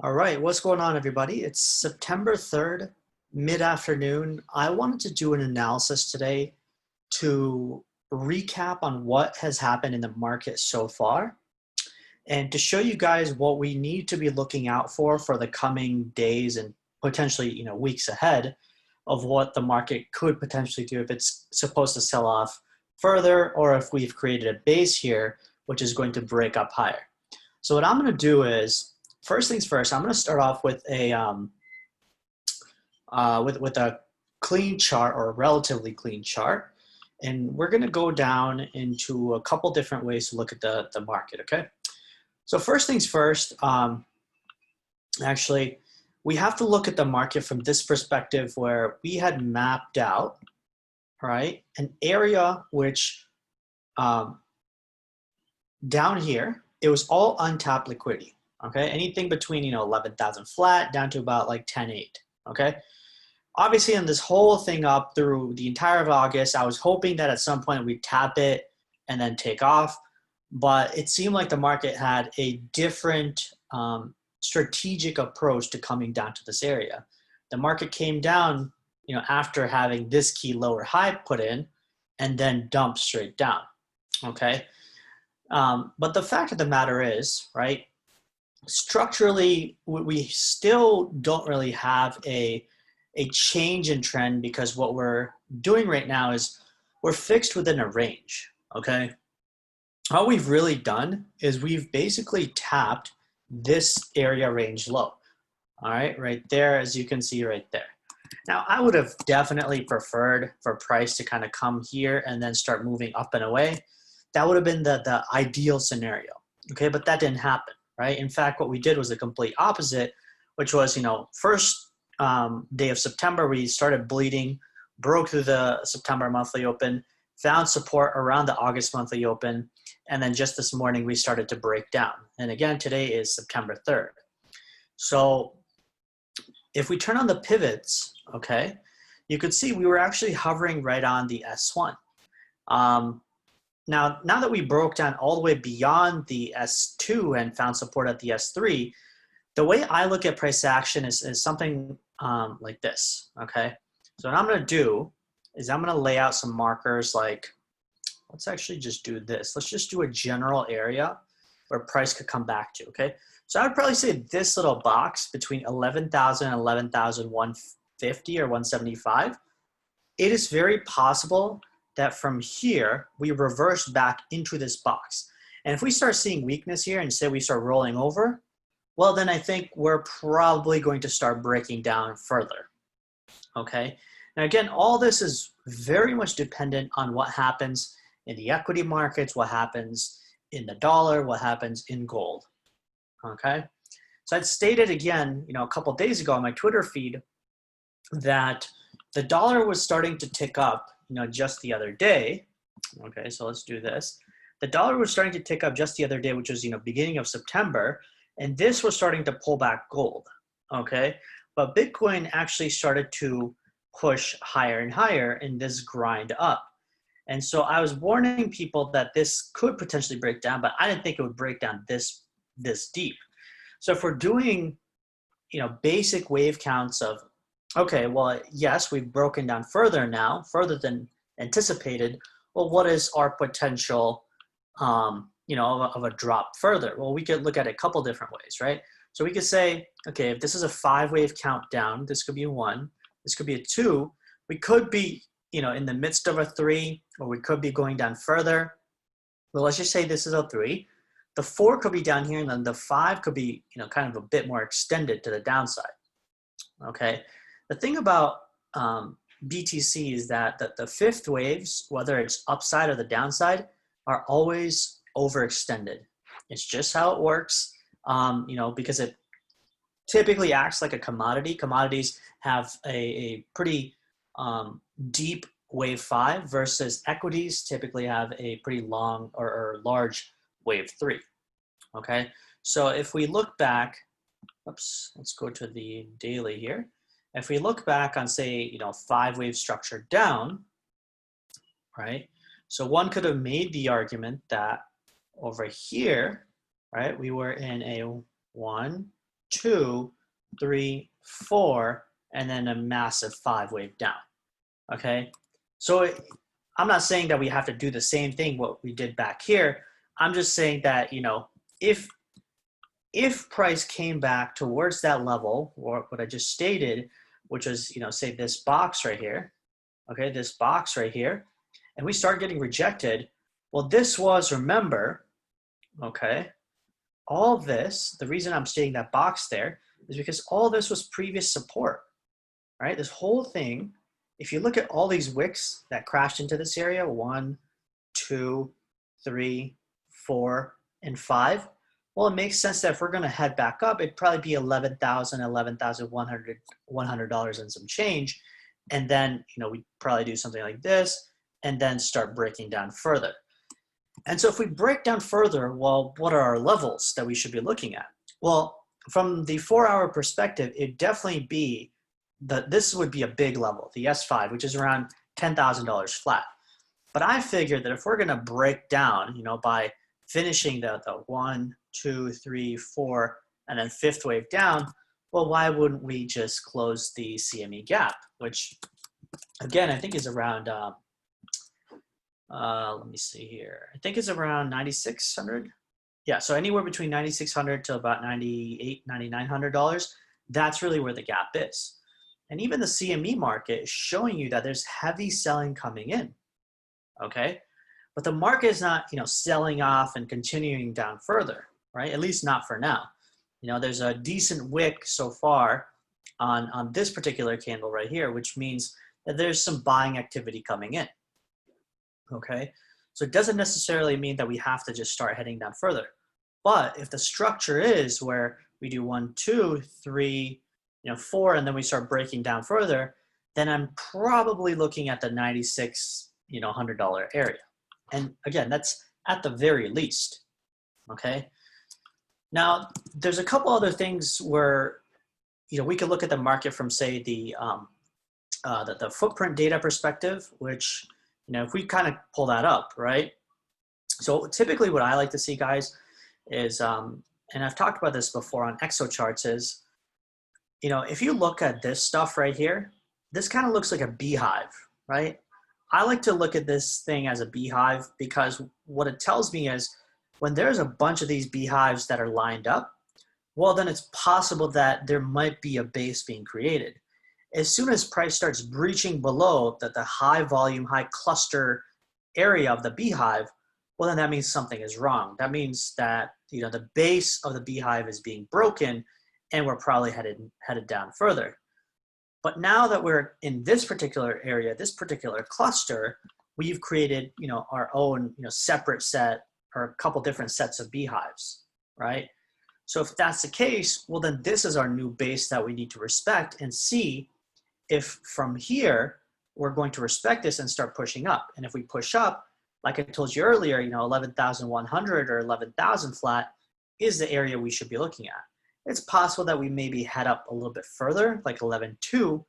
All right, what's going on, everybody? It's September 3rd, mid-afternoon. I wanted to do an analysis today to recap on what has happened in the market so far and to show you guys what we need to be looking out for the coming days and potentially, weeks ahead of what the market could potentially do if it's supposed to sell off further or if we've created a base here, which is going to break up higher. So what I'm going to do is, first things first, I'm going to start off with a with a clean chart or a relatively clean chart, and we're going to go down into a couple different ways to look at the market. Okay, so first things first, actually, we have to look at the market from this perspective where we had mapped out, right, an area which down here it was all untapped liquidity. Okay, anything between 11,000 flat down to about like 10.8. Okay, obviously in this whole thing up through the entire of August, I was hoping that at some point we'd tap it and then take off, but it seemed like the market had a different strategic approach to coming down to this area. The market came down, after having this key lower high put in, and then dumped straight down. Okay, but the fact of the matter is, right, structurally, we still don't really have a change in trend because what we're doing right now is we're fixed within a range, okay? All we've really done is we've basically tapped this area range low, all right there, as you can see right there. Now, I would have definitely preferred for price to kind of come here and then start moving up and away. That would have been the ideal scenario, okay? But that didn't happen. Right? In fact, what we did was the complete opposite, which was, first day of September, we started bleeding, broke through the September monthly open, found support around the August monthly open, and then just this morning we started to break down. And again, today is September 3rd. So if we turn on the pivots, okay, you could see we were actually hovering right on the S1. Now that we broke down all the way beyond the S2 and found support at the S3, the way I look at price action is something like this, okay? So what I'm gonna do is I'm gonna lay out some markers like, let's actually just do this. Let's just do a general area where price could come back to, okay? So I would probably say this little box between 11,000 and 11,150 or 175, it is very possible that from here, we reverse back into this box. And if we start seeing weakness here and say we start rolling over, well, then I think we're probably going to start breaking down further, okay? Now again, all this is very much dependent on what happens in the equity markets, what happens in the dollar, what happens in gold, okay? So I'd stated again, a couple of days ago on my Twitter feed that the dollar was starting to tick up just the other day. Okay, so let's do this. The dollar was starting to tick up just the other day, which was, beginning of September, and this was starting to pull back gold, okay? But Bitcoin actually started to push higher and higher in this grind up. And so I was warning people that this could potentially break down, but I didn't think it would break down this deep. So if we're doing, basic wave counts of, okay, well, yes, we've broken down further now, further than anticipated. Well, what is our potential, of a drop further? Well, we could look at it a couple different ways, right? So we could say, okay, if this is a 5-wave count down, this could be 1, this could be a 2. We could be, in the midst of a 3, or we could be going down further. Well, let's just say this is a 3. The 4 could be down here, and then the 5 could be, kind of a bit more extended to the downside, okay? The thing about BTC is that the fifth waves, whether it's upside or the downside, are always overextended. It's just how it works, because it typically acts like a commodity. Commodities have a pretty deep wave 5 versus equities typically have a pretty long or large wave 3, okay? So if we look back, oops, let's go to the daily here. If we look back on, say, 5-wave structure down, right? So one could have made the argument that over here, right, we were in a 1, 2, 3, 4, and then a massive 5 wave down. Okay, so I'm not saying that we have to do the same thing what we did back here. I'm just saying that, you know, if price came back towards that level, or what I just stated, which is, you know, say this box right here, okay, this box right here, and we start getting rejected, well, this was, remember, okay, all this, the reason I'm stating that box there is because all this was previous support, right? This whole thing, if you look at all these wicks that crashed into this area, 1, 2, 3, 4, and 5, well, it makes sense that if we're going to head back up, it'd probably be $11,000, $11,100 and some change. And then, you know, we'd probably do something like this and then start breaking down further. And so if we break down further, well, what are our levels that we should be looking at? Well, from the 4-hour perspective, it'd definitely be this would be a big level, the S5, which is around $10,000 flat. But I figured that if we're going to break down, you know, by finishing the 1, 2, 3, 4, and then 5th wave down, well, why wouldn't we just close the CME gap, which again, I think is around, let me see here. I think it's around 9,600. Yeah, so anywhere between 9,600 to about $9,800, $9,900, that's really where the gap is. And even the CME market is showing you that there's heavy selling coming in, okay? But the market is not, you know, selling off and continuing down further, right? At least not for now. You know, there's a decent wick so far on this particular candle right here, which means that there's some buying activity coming in, okay? So it doesn't necessarily mean that we have to just start heading down further. But if the structure is where we do 1, 2, 3, 4, and then we start breaking down further, then I'm probably looking at the $9,600 area. And again, that's at the very least, okay? Now, there's a couple other things where, you know, we could look at the market from, say, the footprint data perspective, which, you know, if we kind of pull that up, right? So typically what I like to see, guys, is, and I've talked about this before on exo charts, is, you know, if you look at this stuff right here, this kind of looks like a beehive, right? I like to look at this thing as a beehive because what it tells me is when there's a bunch of these beehives that are lined up, well, then it's possible that there might be a base being created. As soon as price starts breaching below the high volume, high cluster area of the beehive, well, then that means something is wrong. That means that, you know, the base of the beehive is being broken and we're probably headed down further. But now that we're in this particular area, this particular cluster, we've created, you know, our own, you know, separate set or a couple different sets of beehives, right? So if that's the case, well, then this is our new base that we need to respect and see if from here we're going to respect this and start pushing up. And if we push up, like I told you earlier, you know, 11,100 or 11,000 flat is the area we should be looking at. It's possible that we maybe head up a little bit further, like 11.2,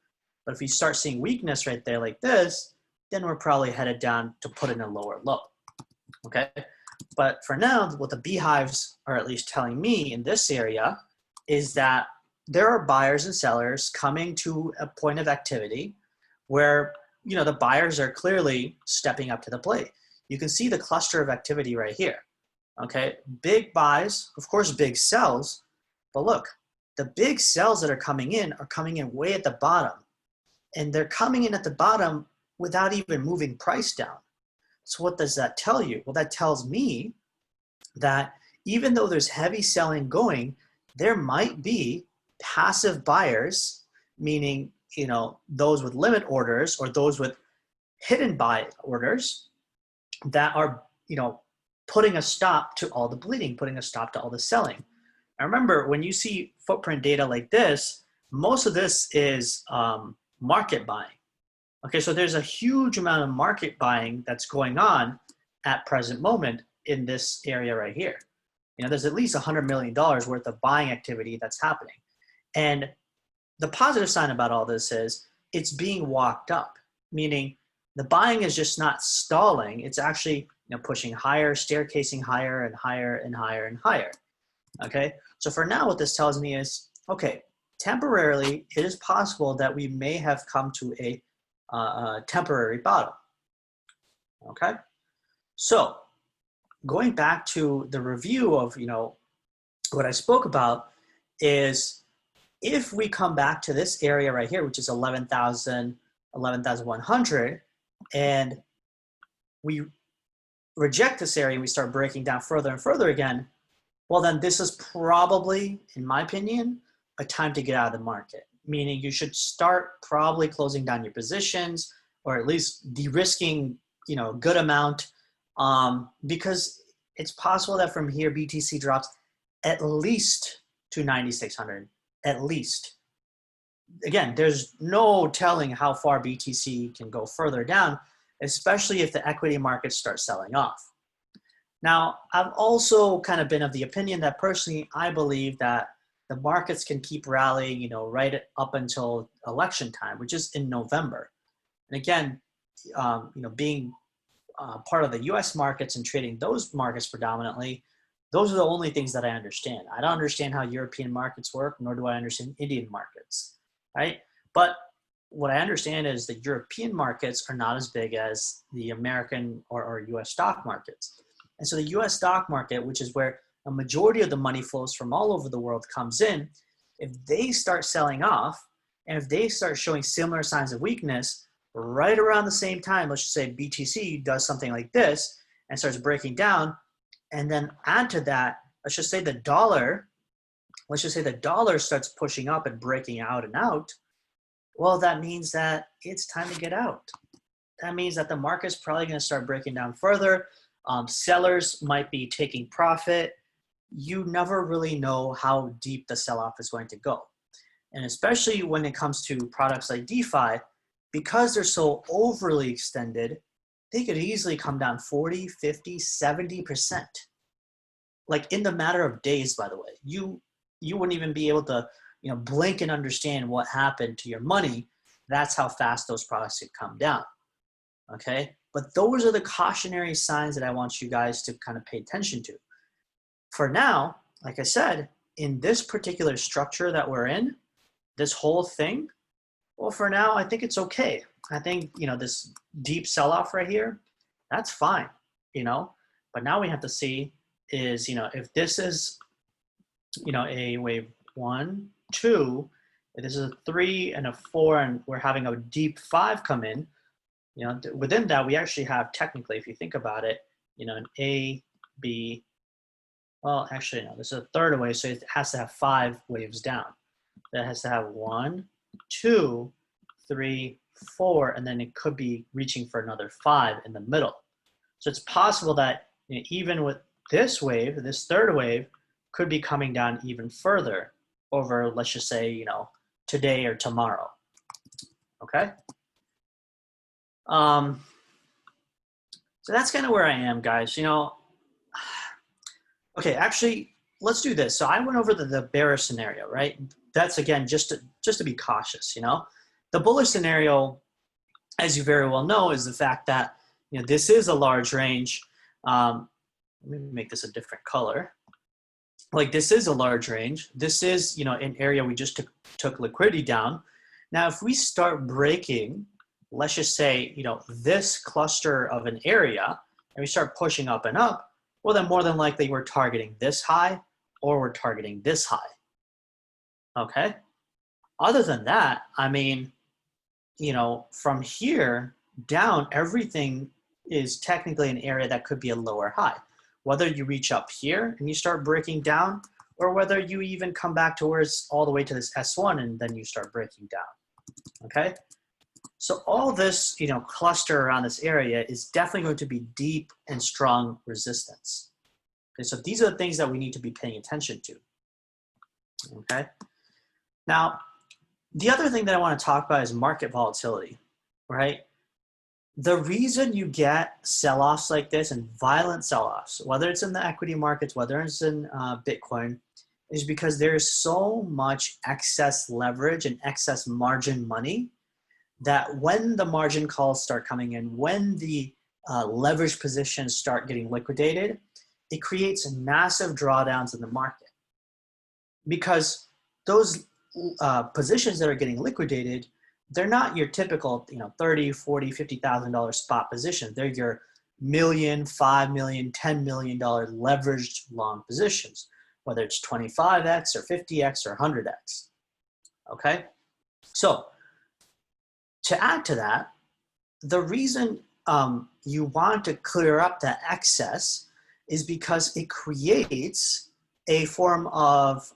but if we start seeing weakness right there like this, then we're probably headed down to put in a lower low, okay? But for now, what the beehives are at least telling me in this area is that there are buyers and sellers coming to a point of activity where, you know, the buyers are clearly stepping up to the plate. You can see the cluster of activity right here, okay? Big buys, of course, big sells. But look, the big sells that are coming in way at the bottom. And they're coming in at the bottom without even moving price down. So what does that tell you? Well, that tells me that even though there's heavy selling going, there might be passive buyers, meaning, you know, those with limit orders or those with hidden buy orders that are, you know, putting a stop to all the bleeding, putting a stop to all the selling. Now remember, when you see footprint data like this, most of this is market buying. Okay, so there's a huge amount of market buying that's going on at present moment in this area right here. You know, there's at least $100 million worth of buying activity that's happening. And the positive sign about all this is it's being walked up, meaning the buying is just not stalling. It's actually, you know, pushing higher, staircasing higher and higher and higher and higher. Okay, so for now, what this tells me is okay, temporarily, it is possible that we may have come to a temporary bottom, okay? So going back to the review of, what I spoke about is if we come back to this area right here, which is 11,000, 11,100, and we reject this area and we start breaking down further and further again, well, then this is probably, in my opinion, a time to get out of the market. Meaning you should start probably closing down your positions or at least de-risking, a good amount, because it's possible that from here BTC drops at least to 9,600, at least. Again, there's no telling how far BTC can go further down, especially if the equity markets start selling off. Now, I've also kind of been of the opinion that personally, I believe that the markets can keep rallying, right up until election time, which is in November. And again, being part of the US markets and trading those markets predominantly, those are the only things that I understand. I don't understand how European markets work, nor do I understand Indian markets, right? But what I understand is the European markets are not as big as the American or US stock markets. And so the US stock market, which is where a majority of the money flows from all over the world comes in, if they start selling off, and if they start showing similar signs of weakness right around the same time, let's just say BTC does something like this and starts breaking down, and then add to that, let's just say the dollar starts pushing up and breaking out and out, well, that means that it's time to get out. That means that the market's probably going to start breaking down further. Sellers might be taking profit. You never really know how deep the sell-off is going to go. And especially when it comes to products like DeFi, because they're so overly extended, they could easily come down 40, 50, 70%. Like in the matter of days, by the way. You wouldn't even be able to blink and understand what happened to your money. That's how fast those products could come down, okay? But those are the cautionary signs that I want you guys to kind of pay attention to. For now, like I said, in this particular structure that we're in, this whole thing, well, for now, I think it's okay. I think, this deep sell-off right here, that's fine, But now we have to see is, if this is, a wave 1, 2, if this is a 3 and a 4, and we're having a deep 5 come in, within that, we actually have technically, if you think about it, an A, B, well, actually, no, this is a third wave, so it has to have 5 waves down. That has to have 1, 2, 3, 4, and then it could be reaching for another 5 in the middle. So it's possible that even with this wave, this third wave, could be coming down even further over, let's just say, today or tomorrow. Okay? So that's kind of where I am, guys. Okay, actually, let's do this. So I went over the bearish scenario, right? That's, again, just to be cautious, The bullish scenario, as you very well know, is the fact that, this is a large range. Let me make this a different color. Like, this is a large range. This is, an area we just took liquidity down. Now, if we start breaking, let's just say, this cluster of an area, and we start pushing up and up, well, then more than likely we're targeting this high or we're targeting this high. Okay? Other than that, I mean, from here down, everything is technically an area that could be a lower high. Whether you reach up here and you start breaking down, or whether you even come back towards all the way to this S1 and then you start breaking down. Okay? So all this, cluster around this area is definitely going to be deep and strong resistance. Okay, so these are the things that we need to be paying attention to. Okay? Now, the other thing that I want to talk about is market volatility, right? The reason you get sell-offs like this and violent sell-offs, whether it's in the equity markets, whether it's in Bitcoin, is because there's so much excess leverage and excess margin money that when the margin calls start coming in, when the leverage positions start getting liquidated, it creates massive drawdowns in the market. Because those positions that are getting liquidated, they're not your typical, you know, 30, 40, $50,000 spot position. They're your million, $5 million, $10 million leveraged long positions, whether it's 25x or 50x or 100x. Okay, so to add to that, the reason you want to clear up that excess is because it creates a form of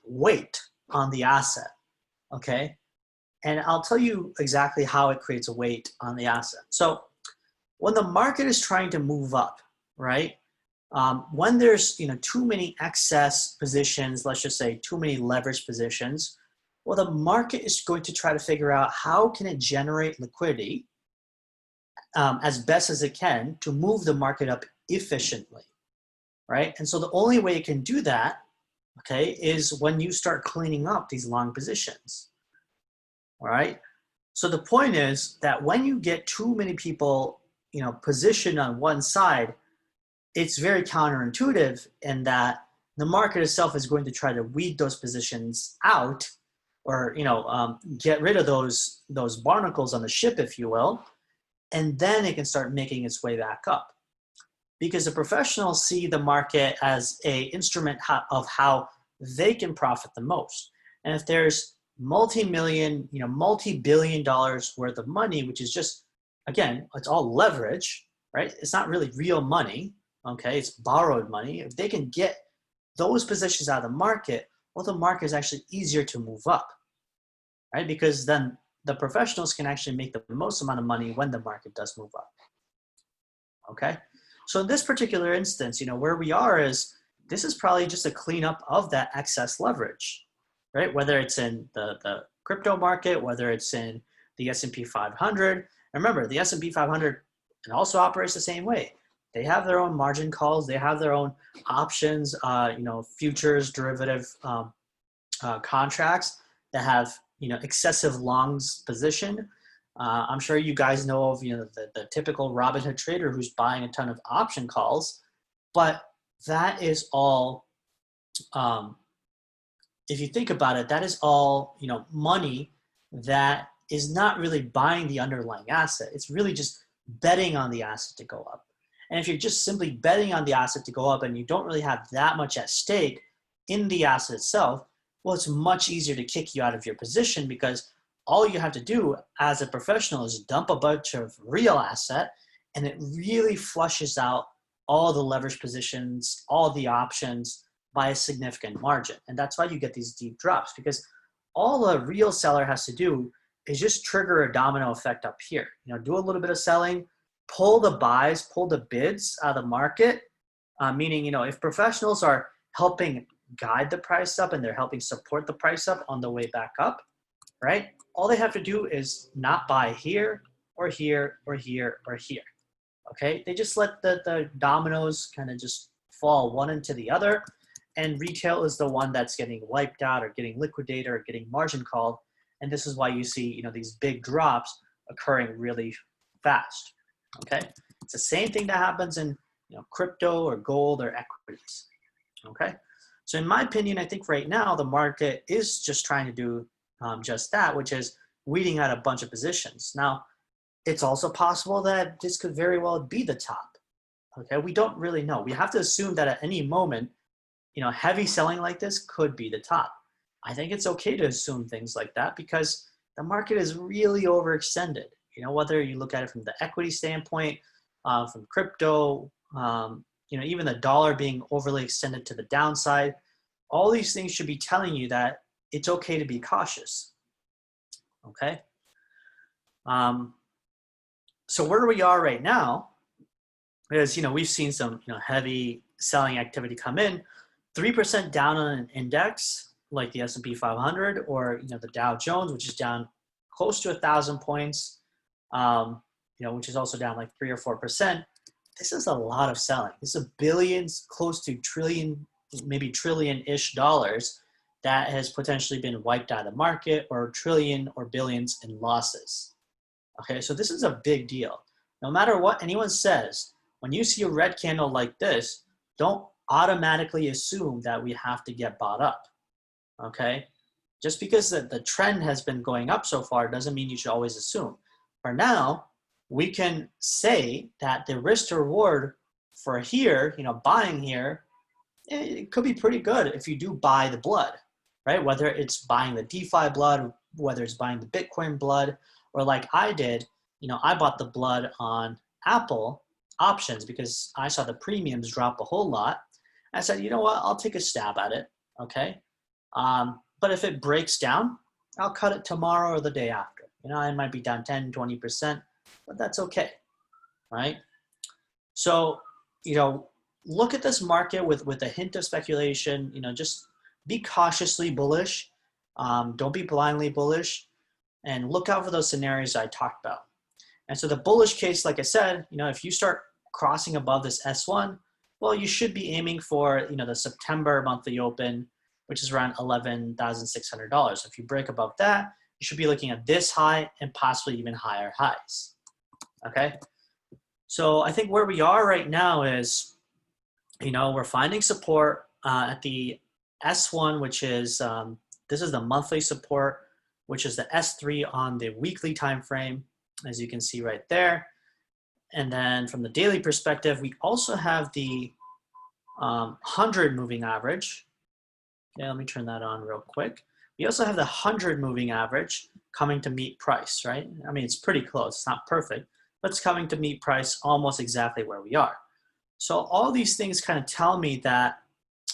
weight on the asset. Okay, and I'll tell you exactly how it creates a weight on the asset. So when the market is trying to move up, right? When there's, you know, too many excess positions, let's just say too many leverage positions, well, the market is going to try to figure out how can it generate liquidity as best as it can to move the market up efficiently, right? And so the only way it can do that, okay, is when you start cleaning up these long positions, all right? So the point is that when you get too many people, you know, positioned on one side, it's very counterintuitive in that the market itself is going to try to weed those positions out, or, you know, get rid of those barnacles on the ship, if you will, and then it can start making its way back up. Because the professionals see the market as an instrument of how they can profit the most. And if there's multi-million, you know, multi-billion dollars worth of money, which is just, again, it's all leverage, right? It's not really real money, okay? It's borrowed money. If they can get those positions out of the market, well, the market is actually easier to move up, right? Because then the professionals can actually make the most amount of money when the market does move up, okay? So in this particular instance, you know, where we are is, this is probably just a cleanup of that excess leverage, right? Whether it's in the crypto market, whether it's in the S&P 500. And remember, the S&P 500, it also operates the same way. They have their own margin calls. They have their own options, you know, futures, derivative contracts that have, you know, excessive longs position. I'm sure you guys know of, you know, the typical Robinhood trader who's buying a ton of option calls, but that is all, if you think about it, that is all, you know, money that is not really buying the underlying asset. It's really just betting on the asset to go up. And if you're just simply betting on the asset to go up and you don't really have that much at stake in the asset itself, well, it's much easier to kick you out of your position, because all you have to do as a professional is dump a bunch of real asset, and it really flushes out all the leverage positions, all the options by a significant margin. And that's why you get these deep drops, because all a real seller has to do is just trigger a domino effect up here. You know, do a little bit of selling, pull the buys, pull the bids out of the market, meaning, you know, if professionals are helping guide the price up and they're helping support the price up on the way back up, right? All they have to do is not buy here or here or here or here, okay? They just let the dominoes kind of just fall one into the other, and retail is the one that's getting wiped out or getting liquidated or getting margin called. And this is why you see, you know, these big drops occurring really fast, okay? It's the same thing that happens in, you know, crypto or gold or equities, okay? So in my opinion, I think right now the market is just trying to do just that, which is weeding out a bunch of positions. Now, it's also possible that this could very well be the top, okay? We don't really know. We have to assume that at any moment, you know, heavy selling like this could be the top. I think it's okay to assume things like that, because the market is really overextended. You know, whether you look at it from the equity standpoint, from crypto, you know, even the dollar being overly extended to the downside, all these things should be telling you that it's okay to be cautious, okay? So where we are right now is, you know, we've seen some, you know, heavy selling activity come in, 3% down on an index like the S&P 500, or, you know, the Dow Jones, which is down close to 1,000 points, you know, which is also down like 3 or 4%. This is a lot of selling. This is billions, close to trillion, maybe trillion-ish dollars that has potentially been wiped out of the market, or trillion or billions in losses. Okay, so this is a big deal. No matter what anyone says, when you see a red candle like this, don't automatically assume that we have to get bought up, okay? Just because the trend has been going up so far doesn't mean you should always assume. For now, we can say that the risk to reward for here, buying here, it could be pretty good if you do buy the blood, right? Whether it's buying the DeFi blood, whether it's buying the Bitcoin blood, or like I did, I bought the blood on Apple options because I saw the premiums drop a whole lot. I said, you know what, I'll take a stab at it, okay? But if it breaks down, I'll cut it tomorrow or the day after. I might be down 10, 20%, but that's okay, right? So, look at this market with a hint of speculation, just be cautiously bullish. Don't be blindly bullish, and look out for those scenarios I talked about. And so the bullish case, like I said, if you start crossing above this S1, well, you should be aiming for, the September monthly open, which is around $11,600. If you break above that, you should be looking at this high and possibly even higher highs, okay? So I think where we are right now is, we're finding support at the S1, which is, this is the monthly support, which is the S3 on the weekly time frame, as you can see right there. And then from the daily perspective, we also have the 100 moving average. Okay, let me turn that on real quick. We also have the 100 moving average coming to meet price, right? I mean, it's pretty close. It's not perfect, but it's coming to meet price almost exactly where we are. So all these things kind of tell me that,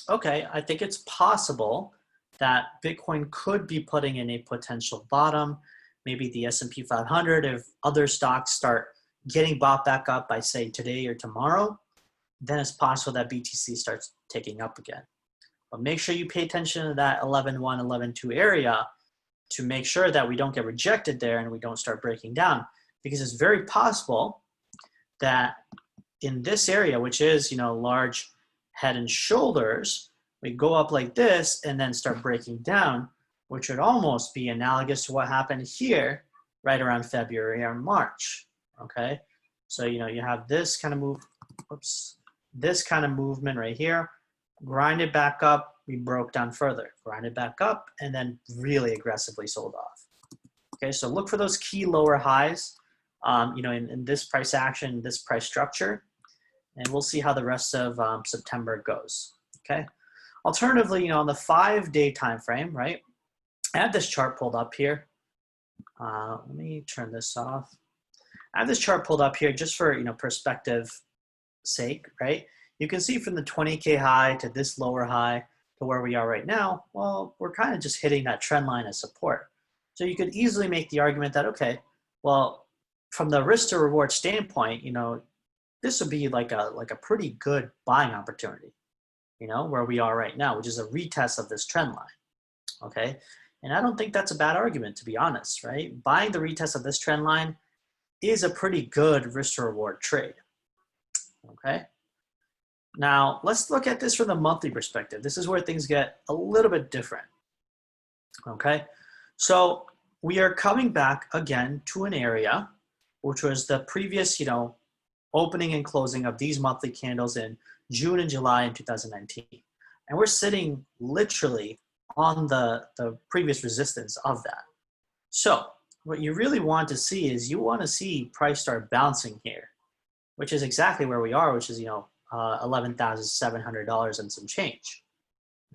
okay, I think it's possible that Bitcoin could be putting in a potential bottom. Maybe the S&P 500, if other stocks start getting bought back up by, say, today or tomorrow, then it's possible that BTC starts taking up again. But make sure you pay attention to that 11.1, 11.2 area to make sure that we don't get rejected there and we don't start breaking down, because it's very possible that in this area, which is, large head and shoulders, we go up like this and then start breaking down, which would almost be analogous to what happened here right around February or March, okay? So, you have this kind of this kind of movement right here, grind it back up, we broke down further, grind it back up, and then really aggressively sold off. Okay, so look for those key lower highs, in this price action, this price structure, and we'll see how the rest of September goes, okay? Alternatively, on the 5-day time frame, right? I have this chart pulled up here. Let me turn this off. I have this chart pulled up here just for, perspective sake, right? You can see from the 20K high to this lower high to where we are right now, well, we're kind of just hitting that trend line as support. So you could easily make the argument that, okay, well, from the risk to reward standpoint, this would be like a pretty good buying opportunity, where we are right now, which is a retest of this trend line, okay? And I don't think that's a bad argument, to be honest, right? Buying the retest of this trend line is a pretty good risk to reward trade, okay? Now, let's look at this from the monthly perspective. This is where things get a little bit different, okay? So we are coming back again to an area, which was the previous, opening and closing of these monthly candles in June and July in 2019. And we're sitting literally on the previous resistance of that. So what you really want to see is you want to see price start bouncing here, which is exactly where we are, which is, $11,700 and some change,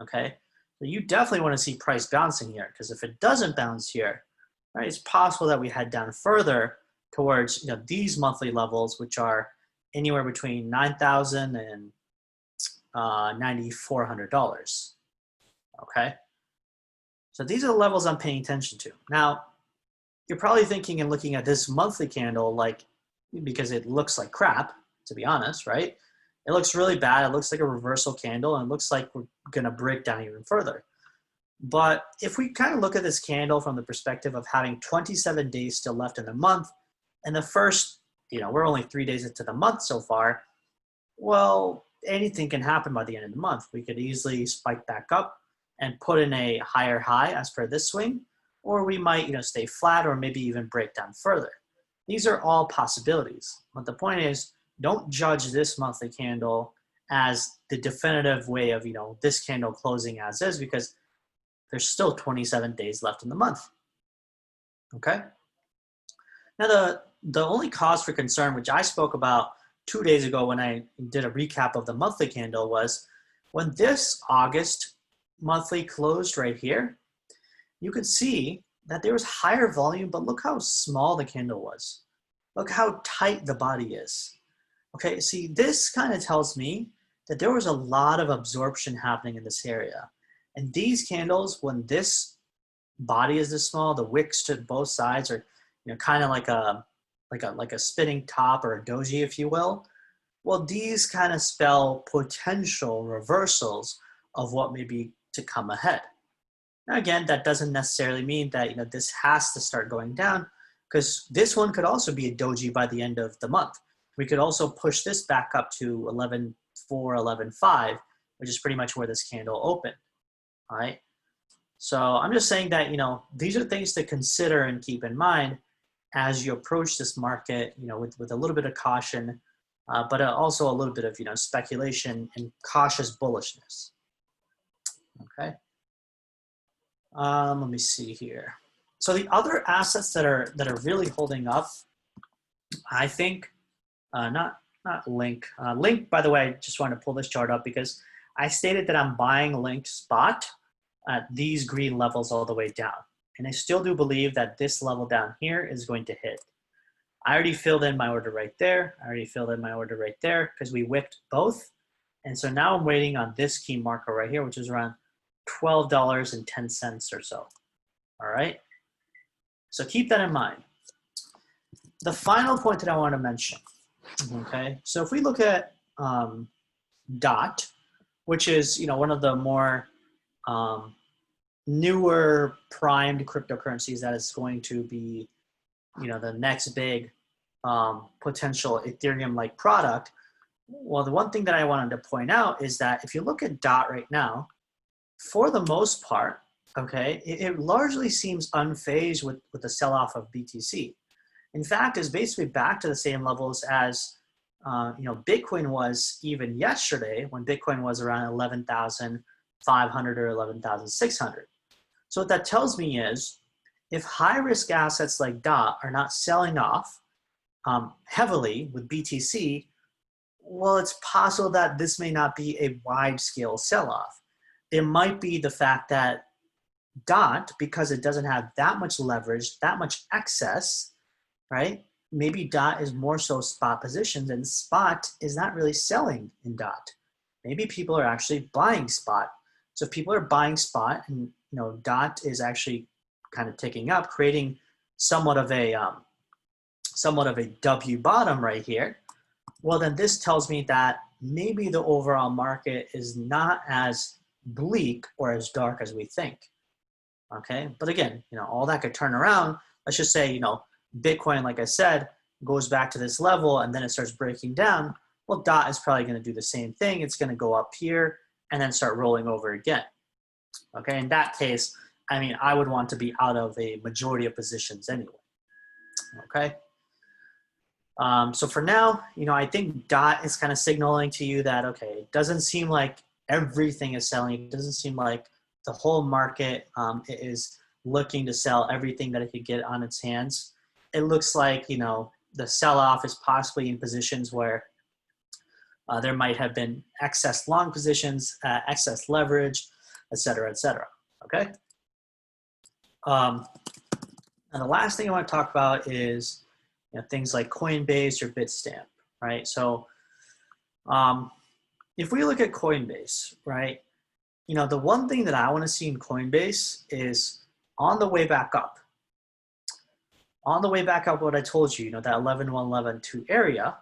okay? So you definitely want to see price bouncing here, because if it doesn't bounce here, right, it's possible that we head down further towards, these monthly levels, which are anywhere between $9,000 and $9,400, okay? So these are the levels I'm paying attention to. Now, you're probably thinking and looking at this monthly candle, because it looks like crap, to be honest, right? It looks really bad. It looks like a reversal candle, and it looks like we're gonna break down even further. But if we kind of look at this candle from the perspective of having 27 days still left in the month, and the first, we're only 3 days into the month so far, well, anything can happen by the end of the month. We could easily spike back up and put in a higher high as per this swing, or we might, stay flat or maybe even break down further. These are all possibilities. But the point is, don't judge this monthly candle as the definitive way of, this candle closing as is, because there's still 27 days left in the month. Okay. Now the only cause for concern, which I spoke about 2 days ago when I did a recap of the monthly candle, was when this August monthly closed right here, you could see that there was higher volume, but look how small the candle was. Look how tight the body is. Okay, see, this kind of tells me that there was a lot of absorption happening in this area. And these candles, when this body is this small, the wicks to both sides are, kind of like a spinning top or a doji, if you will. Well, these kind of spell potential reversals of what may be to come ahead. Now, again, that doesn't necessarily mean that this has to start going down, because this one could also be a doji by the end of the month. We could also push this back up to 11.4, 11.5, which is pretty much where this candle opened. All right. So I'm just saying that these are things to consider and keep in mind as you approach this market, with a little bit of caution, but also a little bit of speculation and cautious bullishness. Okay. Let me see here. So the other assets that are really holding up, I think, not Link. Link, by the way, I just want to pull this chart up because I stated that I'm buying Link spot at these green levels all the way down. And I still do believe that this level down here is going to hit. I already filled in my order right there. I already filled in my order right there because we whipped both. And so now I'm waiting on this key marker right here, which is around $12.10 or so. All right. So keep that in mind. The final point that I want to mention, okay, so if we look at DOT, which is one of the more newer primed cryptocurrencies that is going to be the next big potential Ethereum-like product. Well, the one thing that I wanted to point out is that if you look at DOT right now, for the most part, okay, it largely seems unfazed with the sell-off of BTC. In fact, it's basically back to the same levels as Bitcoin was even yesterday, when Bitcoin was around 11,500 or 11,600. So what that tells me is, if high-risk assets like DOT are not selling off heavily with BTC, well, it's possible that this may not be a wide-scale sell-off. It might be the fact that DOT, because it doesn't have that much leverage, that much excess, right? Maybe DOT is more so spot positions, and spot is not really selling in DOT. Maybe people are actually buying spot. So if people are buying spot, and DOT is actually kind of ticking up, creating somewhat of a W bottom right here, well, then this tells me that maybe the overall market is not as bleak or as dark as we think. Okay, but again, all that could turn around. Let's just say, Bitcoin, like I said, goes back to this level and then it starts breaking down. Well, DOT is probably going to do the same thing. It's going to go up here and then start rolling over again. Okay, in that case, I would want to be out of a majority of positions anyway. Okay. So for now, I think DOT is kind of signaling to you that, okay, it doesn't seem like everything is selling. It doesn't seem like the whole market is looking to sell everything that it could get on its hands. It looks like, the sell-off is possibly in positions where there might have been excess long positions, excess leverage, et cetera, okay? And the last thing I want to talk about is things like Coinbase or Bitstamp, right? So if we look at Coinbase, right, the one thing that I want to see in Coinbase is on the way back up. On the way back up, what I told you, that 11.1, 11.2 area,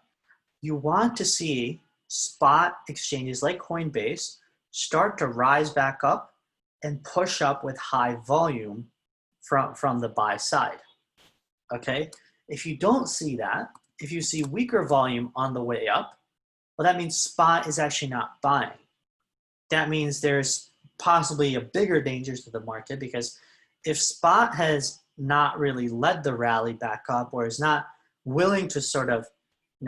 you want to see spot exchanges like Coinbase start to rise back up and push up with high volume from the buy side, okay? If you don't see that, if you see weaker volume on the way up, well, that means spot is actually not buying. That means there's possibly a bigger danger to the market, because if spot has not really led the rally back up, or is not willing to sort of,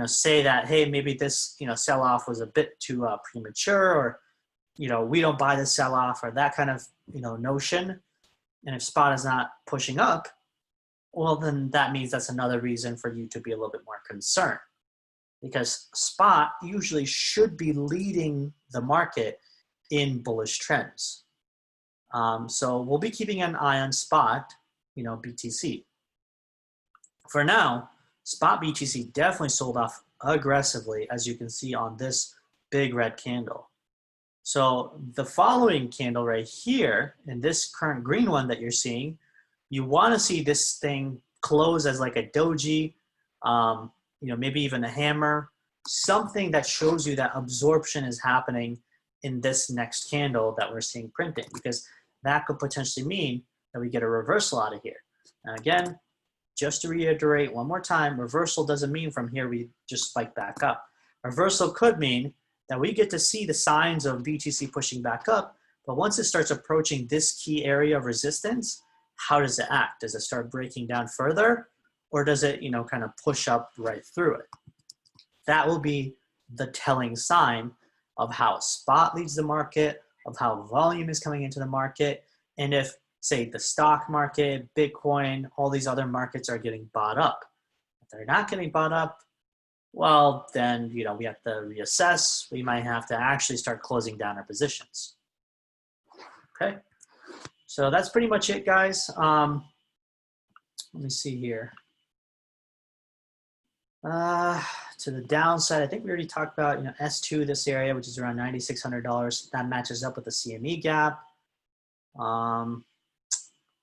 say that, hey, maybe this, sell-off was a bit too premature, or, we don't buy the sell-off, or that kind of notion. And if spot is not pushing up, well, then that means that's another reason for you to be a little bit more concerned, because spot usually should be leading the market in bullish trends. So we'll be keeping an eye on spot, BTC. For now, spot BTC definitely sold off aggressively, as you can see on this big red candle. So the following candle right here, in this current green one that you're seeing, you want to see this thing close as like a doji, maybe even a hammer, something that shows you that absorption is happening in this next candle that we're seeing printing, because that could potentially mean that we get a reversal out of here. And again, just to reiterate one more time, reversal doesn't mean from here we just spike back up. Reversal could mean that we get to see the signs of BTC pushing back up, but once it starts approaching this key area of resistance, how does it act? Does it start breaking down further, or does it, kind of push up right through it? That will be the telling sign of how spot leads the market, of how volume is coming into the market, and if, say, the stock market, Bitcoin, all these other markets are getting bought up. If they're not getting bought up, well, then, we have to reassess. We might have to actually start closing down our positions. Okay, so that's pretty much it, guys. Let me see here. To the downside, I think we already talked about, S2, this area, which is around $9,600. That matches up with the CME gap.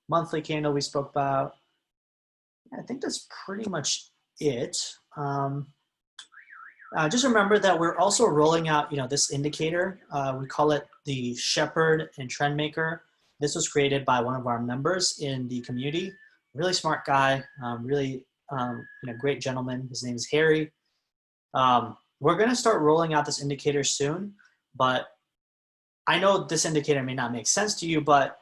Monthly candle we spoke about. I think that's pretty much it. Just remember that we're also rolling out, this indicator. We call it the Shepherd and Trendmaker. This was created by one of our members in the community. Really smart guy, really great gentleman. His name is Harry. We're going to start rolling out this indicator soon, but I know this indicator may not make sense to you, but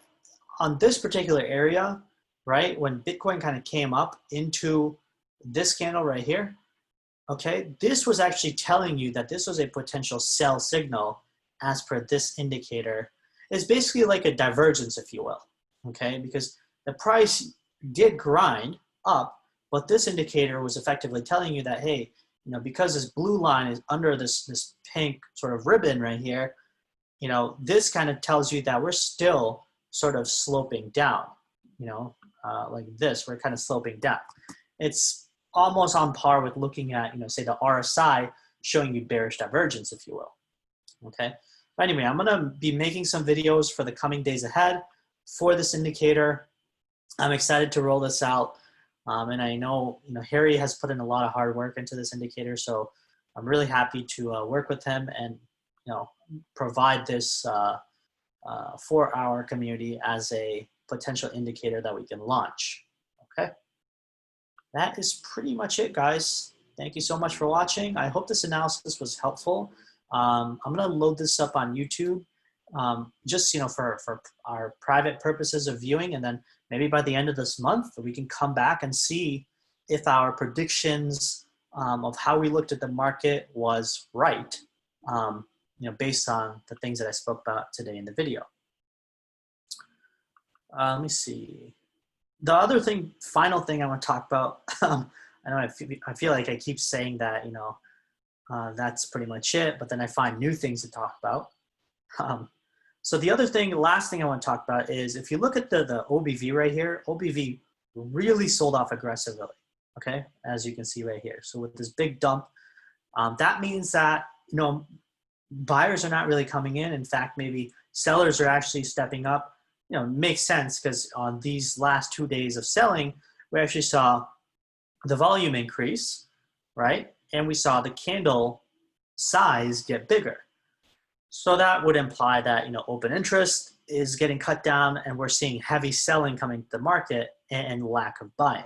on this particular area, right, when Bitcoin kind of came up into this candle right here, okay, this was actually telling you that this was a potential sell signal as per this indicator. It's basically like a divergence, if you will, okay, because the price did grind up, but this indicator was effectively telling you that, hey, because this blue line is under this pink sort of ribbon right here, this kind of tells you that we're still sort of sloping down, like this, we're kind of sloping down. It's almost on par with looking at, say the RSI showing you bearish divergence, if you will, okay? But anyway, I'm gonna be making some videos for the coming days ahead for this indicator. I'm excited to roll this out. And I know, Harry has put in a lot of hard work into this indicator, so I'm really happy to work with him and, provide this for our community as a potential indicator that we can launch, okay? That is pretty much it, guys. Thank you so much for watching. I hope this analysis was helpful. I'm gonna load this up on YouTube, just, for our private purposes of viewing, and then maybe by the end of this month, we can come back and see if our predictions of how we looked at the market was right, based on the things that I spoke about today in the video. Let me see. The other thing, final thing I want to talk about, I know I feel like I keep saying that, that's pretty much it, but then I find new things to talk about. So the other thing, last thing I want to talk about is if you look at the OBV right here, OBV really sold off aggressively, okay, as you can see right here. So with this big dump, that means that, buyers are not really coming in. In fact, maybe sellers are actually stepping up. Makes sense because on these last 2 days of selling, we actually saw the volume increase, right? And we saw the candle size get bigger. So that would imply that, open interest is getting cut down and we're seeing heavy selling coming to the market and lack of buying.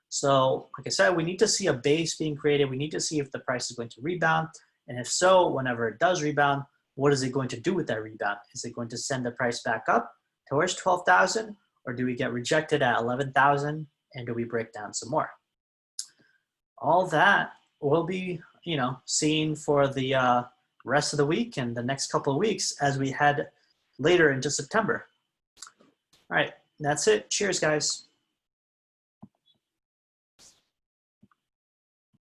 So like I said, we need to see a base being created. We need to see if the price is going to rebound. And if so, whenever it does rebound, what is it going to do with that rebound? Is it going to send the price back up towards 12,000, or do we get rejected at 11,000 and do we break down some more? All that will be, seen for the rest of the week and the next couple of weeks as we head later into September. All right, that's it. Cheers, guys.